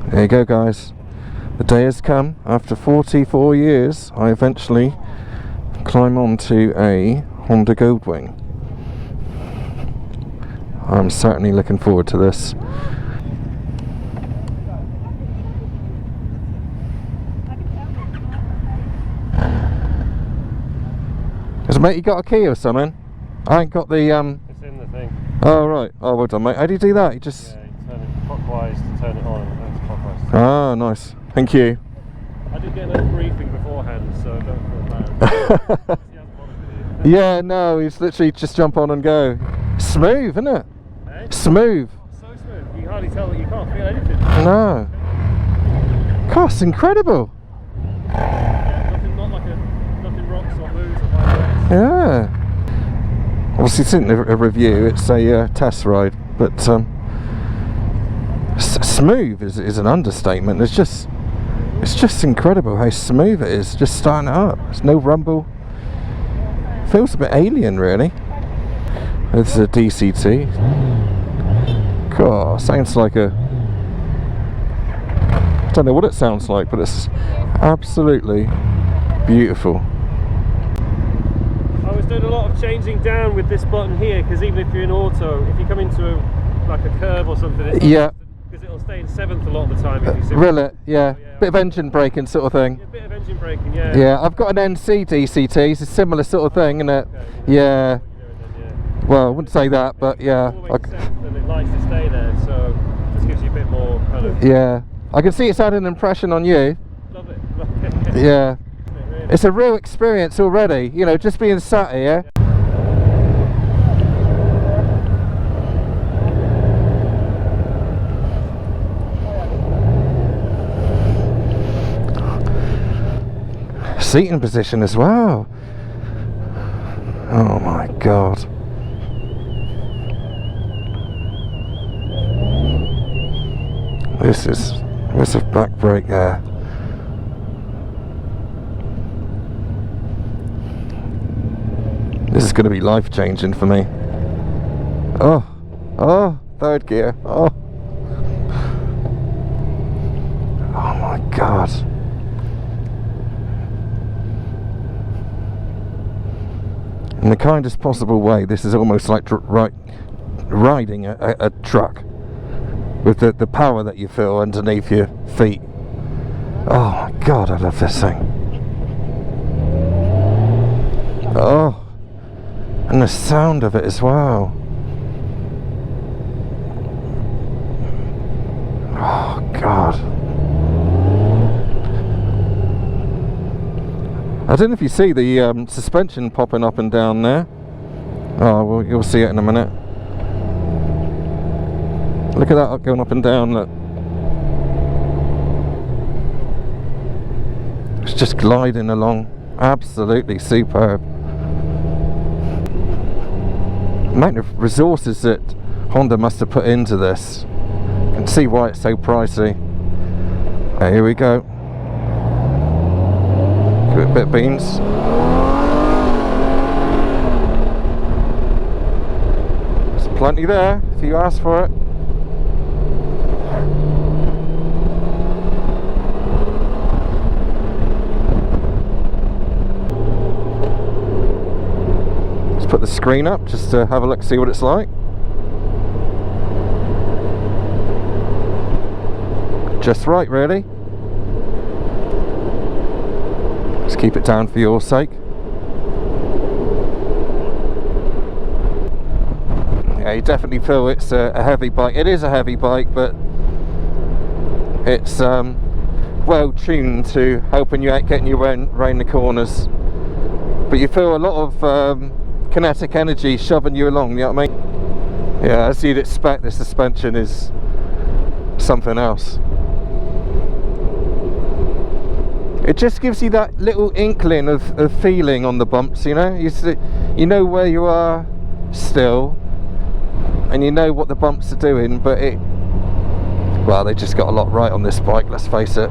There you go, guys. The day has come. After 44 years, I eventually climb onto a Honda Goldwing. I'm certainly looking forward to this. Has mate, you got a key or something? I ain't got the It's in the thing. Oh right. Oh, well done, mate. How do you do that? You just... Yeah, you turn it clockwise to turn it on and anti-clockwise. Ah, nice. Thank you. I did get a little briefing beforehand, so don't feel bad. Yeah, no, he's literally just jump on and go. Smooth, isn't it? Eh? Smooth. So smooth. You can hardly tell that you can't feel anything. No. God, it's incredible. Yeah, nothing rocks or moves or vibrates. Yeah. Obviously, it's in a review. It's a test ride, but smooth is an understatement. It's just incredible how smooth it is. Just starting it up. There's no rumble. Feels a bit alien, really. This is a DCT. God, sounds like a... I don't know what it sounds like, but it's absolutely beautiful. I was doing a lot of changing down with this button here, because even if you're in auto, if you come into like a curve or something, it's yeah, because it'll stay in 7th a lot of the time. If you see will it? Yeah. So, yeah. Bit of engine braking sort of thing. Yeah, a bit of engine braking, yeah. Yeah, I've got an NC DCT. It's a similar sort of thing, isn't it? Okay, yeah. Yeah. Well, I wouldn't say that, but yeah. All the way to 7th, and it likes to stay there, so this gives you a bit more kind of... Yeah. I can see it's had an impression on you. Love it. Yeah. It's a real experience already, you know, just being sat here. Seating position as well. Oh my god. This is a back brake there. This is going to be life changing for me. Oh, third gear. Oh my god. In the kindest possible way, this is almost like riding a truck with the power that you feel underneath your feet. Oh my god, I love this thing. Oh, and the sound of it as well. Oh god. I don't know if you see the suspension popping up and down there. Oh, well, you'll see it in a minute. Look at that going up and down, look. It's just gliding along. Absolutely superb. The amount of resources that Honda must have put into this. You can see why it's so pricey. Okay, here we go. Give it a bit of beans. There's plenty there if you ask for it. Let's put the screen up just to have a look, see what it's like. Just right, really. Let's keep it down for your sake. Yeah, you definitely feel it's a heavy bike. It is a heavy bike, but it's well tuned to helping you out, getting you around the corners. But you feel a lot of kinetic energy shoving you along, you know what I mean? Yeah, as you'd expect, the suspension is something else. It just gives you that little inkling of feeling on the bumps, you know? You know where you are still, and you know what the bumps are doing, but well, they just got a lot right on this bike, let's face it.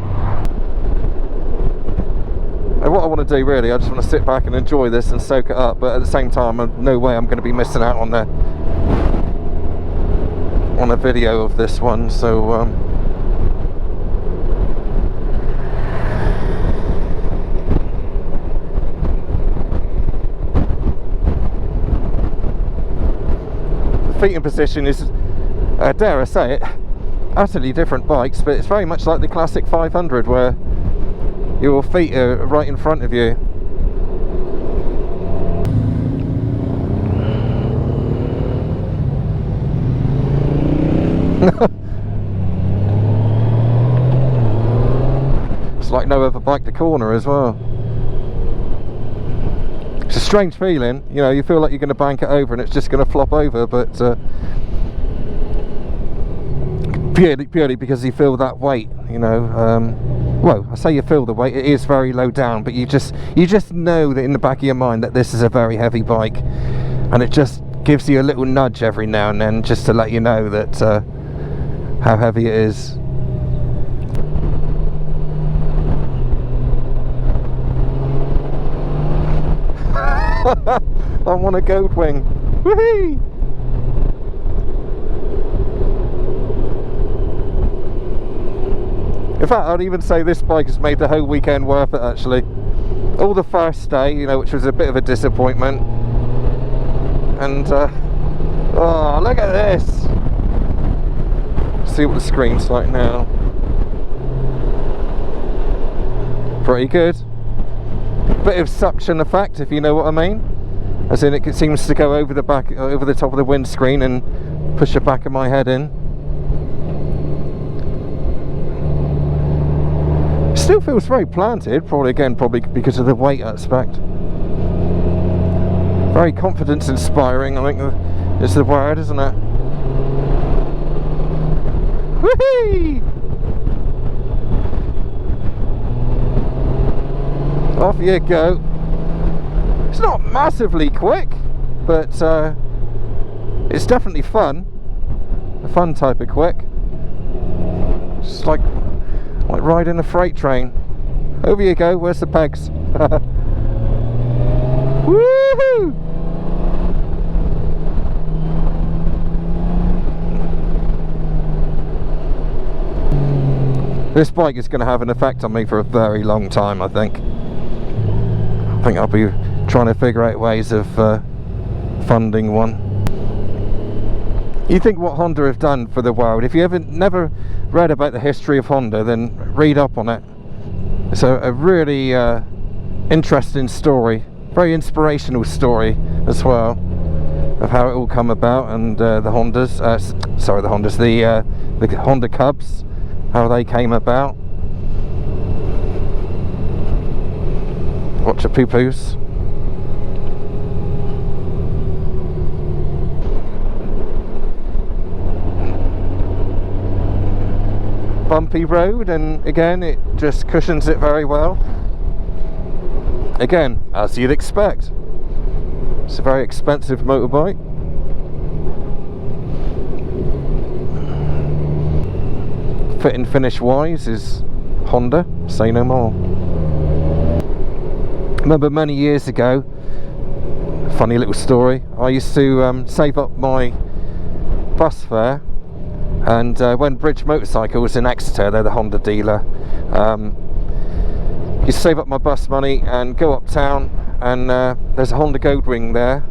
And what I want to do, really, I just want to sit back and enjoy this and soak it up, but at the same time, no way I'm going to be missing out on a video of this one, so seating position is, dare I say it, utterly different bikes, but it's very much like the classic 500 where your feet are right in front of you. It's like no other bike to corner as well. It's a strange feeling, you know, you feel like you're going to bank it over and it's just going to flop over, but purely because you feel that weight, you know. Well, I say you feel the weight, it is very low down, but you just know that in the back of your mind that this is a very heavy bike, and it just gives you a little nudge every now and then just to let you know that how heavy it is. I want a Goldwing. Woohoo! In fact, I'd even say this bike has made the whole weekend worth it, actually. All the first day, you know, which was a bit of a disappointment. And, oh, look at this! See what the screen's like now. Pretty good. Bit of suction effect, if you know what I mean. As in, it seems to go over the back, over the top of the windscreen and push the back of my head in. Still feels very planted, probably because of the weight aspect. Very confidence inspiring, I think is the word, isn't it? Whee! Off you go. It's not massively quick, but it's definitely fun. A fun type of quick. It's like riding a freight train. Over you go. Where's the pegs? Woohoo! This bike is going to have an effect on me for a very long time, I think. I think I'll be trying to figure out ways of funding one. You think what Honda have done for the world, if you never read about the history of Honda, then read up on it. It's a really interesting story, very inspirational story as well, of how it all come about, and the Hondas, the Honda Cubs, how they came about. Watch your poo-poos. Bumpy road, and again it just cushions it very well. Again, as you'd expect. It's a very expensive motorbike. Fit and finish wise is Honda, say no more. Remember many years ago, funny little story, I used to save up my bus fare, and when Bridge Motorcycles in Exeter, they're the Honda dealer, you save up my bus money and go uptown, and there's a Honda Goldwing there,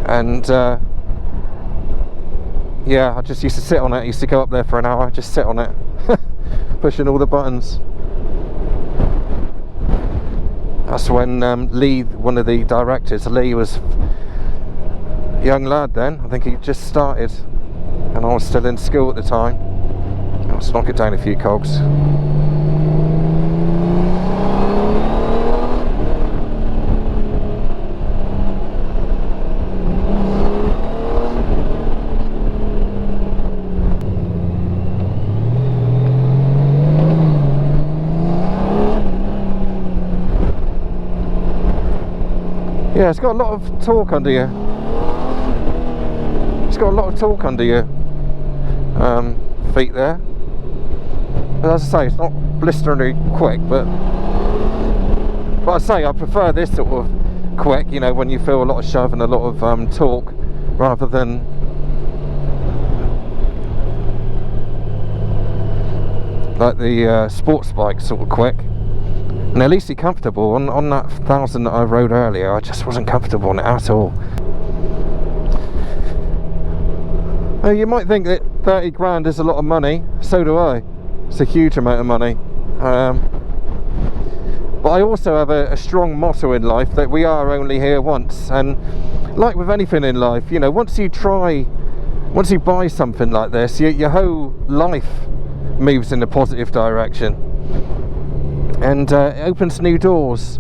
and yeah, I just used to sit on it. I used to go up there for an hour, just sit on it, pushing all the buttons. That's when Lee, one of the directors, Lee was a young lad then. I think he just started, and I was still in school at the time. Let's knock it down a few cogs. Yeah, it's got a lot of torque under you. It's got a lot of torque under your feet there. But as I say, it's not blisteringly quick, but I say I prefer this sort of quick, you know, when you feel a lot of shove and a lot of torque, rather than like the sports bike sort of quick. And at least you're comfortable. On that 1000 that I rode earlier, I just wasn't comfortable on it at all. You might think that 30 grand is a lot of money. So do I. It's a huge amount of money. But I also have a strong motto in life that we are only here once. And like with anything in life, you know, once you buy something like this, your whole life moves in a positive direction. And it opens new doors.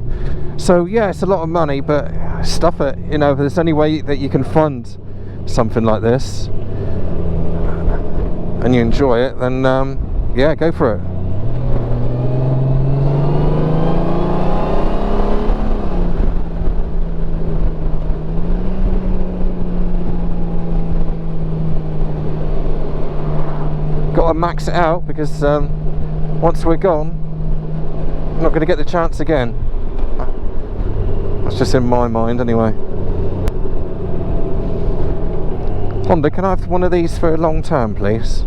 So yeah, it's a lot of money, but stuff it. You know, if there's any way that you can fund something like this and you enjoy it, then yeah, go for it. Got to max it out because once we're gone, I'm not going to get the chance again. That's just in my mind anyway. Honda, can I have one of these for a long term, please?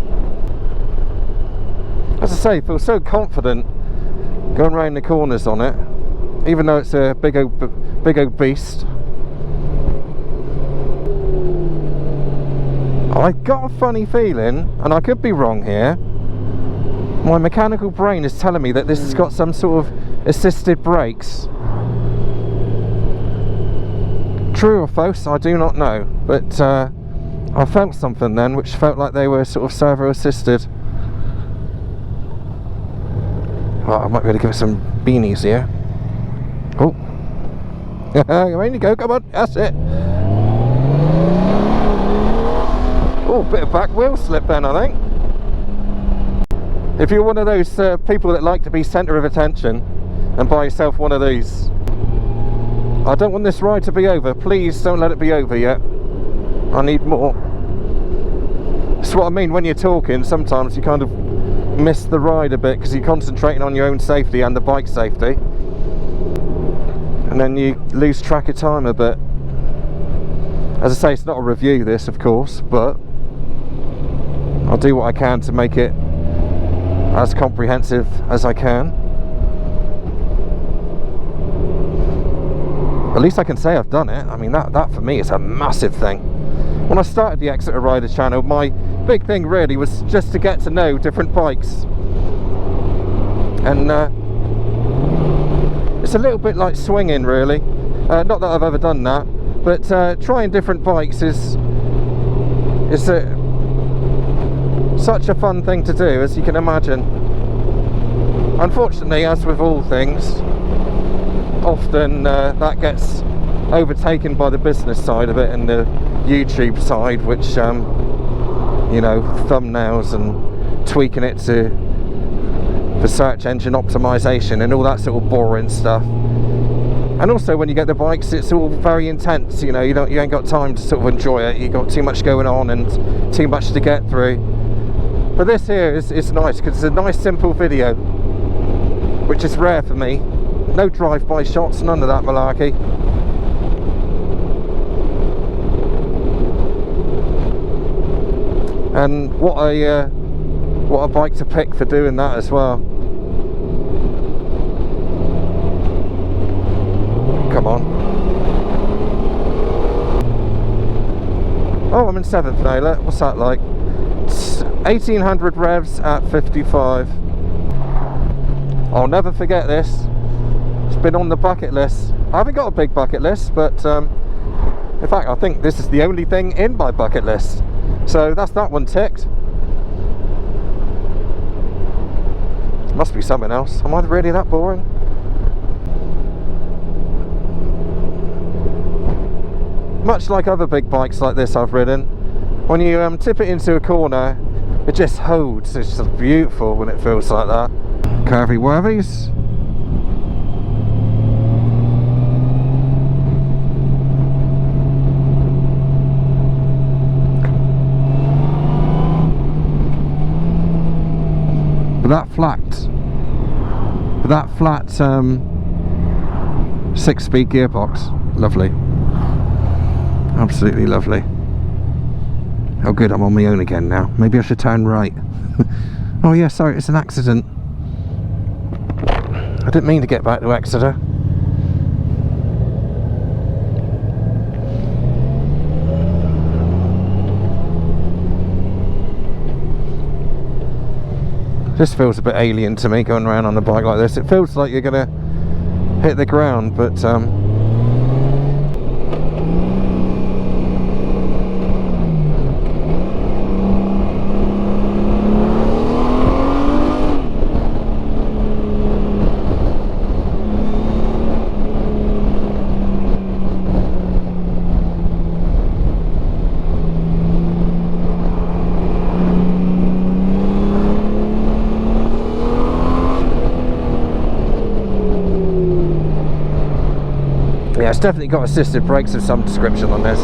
As I say, I feel so confident going round the corners on it, even though it's a big old beast. I got a funny feeling, and I could be wrong here, my mechanical brain is telling me that this has got some sort of assisted brakes. True or false, I do not know, but I felt something then which felt like they were sort of servo assisted. Oh, I might be able to give it some beanies here. Oh, there you go, come on, that's it. Oh, bit of back wheel slip then, I think. If you're one of those people that like to be centre of attention, and buy yourself one of these. I don't want this ride to be over. Please don't let it be over yet. I need more. That's what I mean when you're talking. Sometimes you kind of miss the ride a bit because you're concentrating on your own safety and the bike safety, and then you lose track of time a bit. As I say, it's not a review this, of course, but I'll do what I can to make it as comprehensive as I can. At least I can say I've done it. I mean, that for me is a massive thing. When I started the Exeter Rider channel, my big thing really was just to get to know different bikes. And it's a little bit like swinging, really. Not that I've ever done that, but trying different bikes is such a fun thing to do, as you can imagine. Unfortunately, as with all things, often that gets overtaken by the business side of it and the YouTube side, which you know, thumbnails and tweaking it for search engine optimization and all that sort of boring stuff. And also when you get the bikes, it's all very intense. You know, you ain't got time to sort of enjoy it. You've got too much going on and too much to get through. But this here is nice because it's a nice simple video, which is rare for me. No drive-by shots, none of that malarkey. And what a bike to pick for doing that as well. Come on. Oh, I'm in 7th now. What's that like? It's 1800 revs at 55. I'll never forget this. It's been on the bucket list. I haven't got a big bucket list, but in fact I think this is the only thing in my bucket list. So that's that one ticked. Must be something else. Am I really that boring? Much like other big bikes like this I've ridden, when you tip it into a corner, it just holds. It's just beautiful when it feels like that. Curvy worvies. But that flat 6-speed gearbox, lovely, absolutely lovely. Oh good, I'm on my own again now. Maybe I should turn right. Oh yeah, sorry, it's an accident. I didn't mean to get back to Exeter. Just feels a bit alien to me going around on a bike like this. It feels like you're gonna hit the ground, but yeah, it's definitely got assisted brakes of some description on this.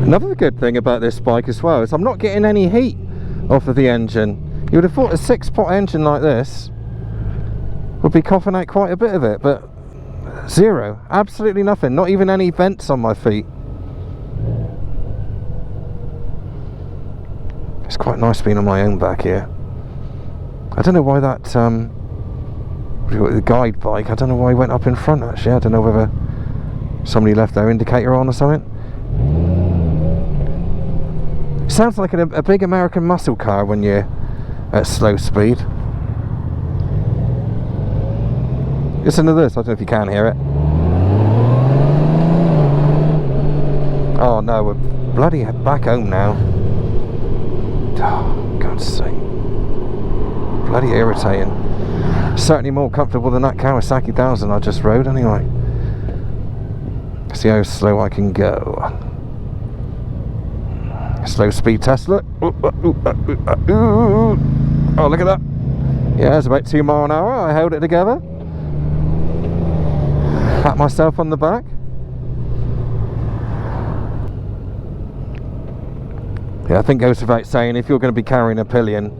Another good thing about this bike as well is I'm not getting any heat off of the engine. You would have thought a 6-pot engine like this would be coughing out quite a bit of it, but zero, absolutely nothing, not even any vents on my feet. It's quite nice being on my own back here. I don't know why that the guide bike, I don't know why he went up in front actually. I don't know whether somebody left their indicator on or something. Sounds like a big American muscle car when you're at slow speed. Listen to this, I don't know if you can hear it. Oh no, we're bloody back home now. Oh, God's sake. Bloody irritating. Certainly more comfortable than that Kawasaki 1000 I just rode anyway. See how slow I can go. Slow speed test, look. Oh, look at that. Yeah, it's about 2 miles an hour. I held it together. Pat myself on the back. Yeah, I think it goes without saying, if you're going to be carrying a pillion,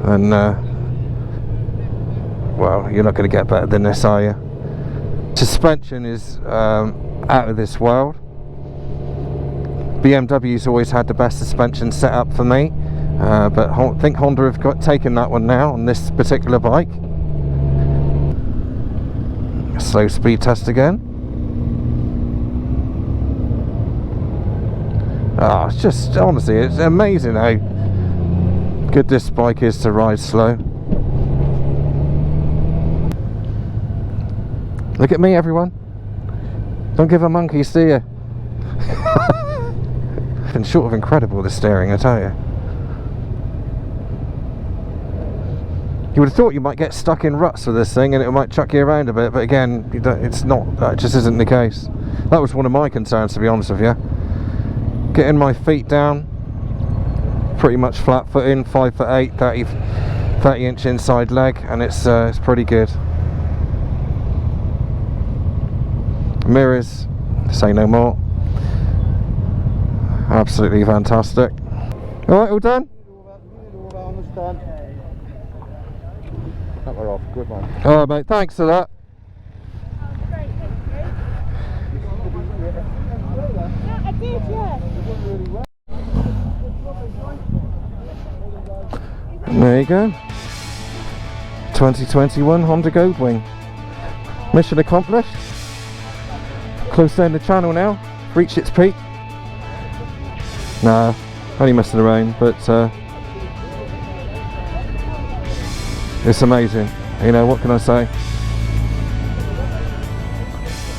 then well, you're not going to get better than this, are you? Suspension is out of this world. BMW's always had the best suspension setup for me, but I think Honda have taken that one now on this particular bike. Slow speed test again. Ah, it's just, honestly, it's amazing how good this bike is to ride slow. Look at me, everyone. Don't give a monkeys, do you? Been short of incredible, the steering, I tell you. You would have thought you might get stuck in ruts with this thing and it might chuck you around a bit, but again, it's not. That just isn't the case. That was one of my concerns, to be honest with you. Getting my feet down, pretty much flat footing, 5'8", 30 inch inside leg, and it's pretty good. Mirrors, say no more. Absolutely fantastic. Alright, all done? That we're off, good one. Alright mate, thanks for that. I did, yeah. There you go. 2021 Honda Goldwing. Mission accomplished. Close down the channel now. Reached its peak. Nah, only messing around, but it's amazing. You know, what can I say?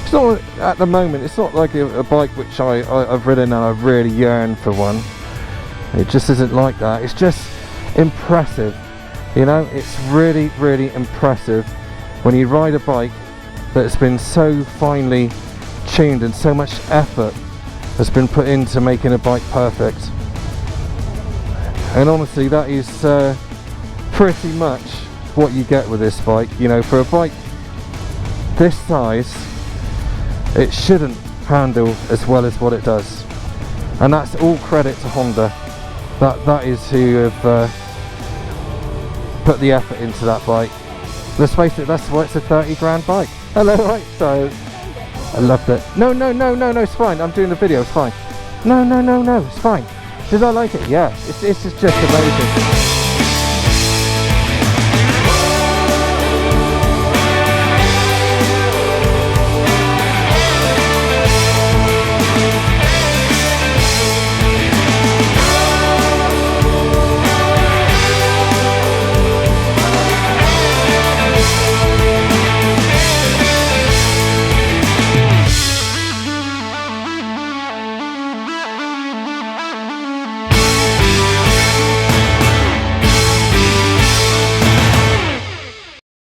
It's not, at the moment, it's not like a bike which I've ridden and I really yearn for one. It just isn't like that. It's just impressive. You know, it's really, really impressive when you ride a bike that's been so finely tuned and so much effort has been put into making a bike perfect. And honestly, that is pretty much what you get with this bike. You know, for a bike this size, it shouldn't handle as well as what it does, and that's all credit to Honda. That is who have put the effort into that bike. Let's face it, that's why it's a 30 grand bike. Hello, right? So I loved it. No, it's fine. I'm doing the video, it's fine. No, it's fine. Did I like it? Yeah, it's just amazing.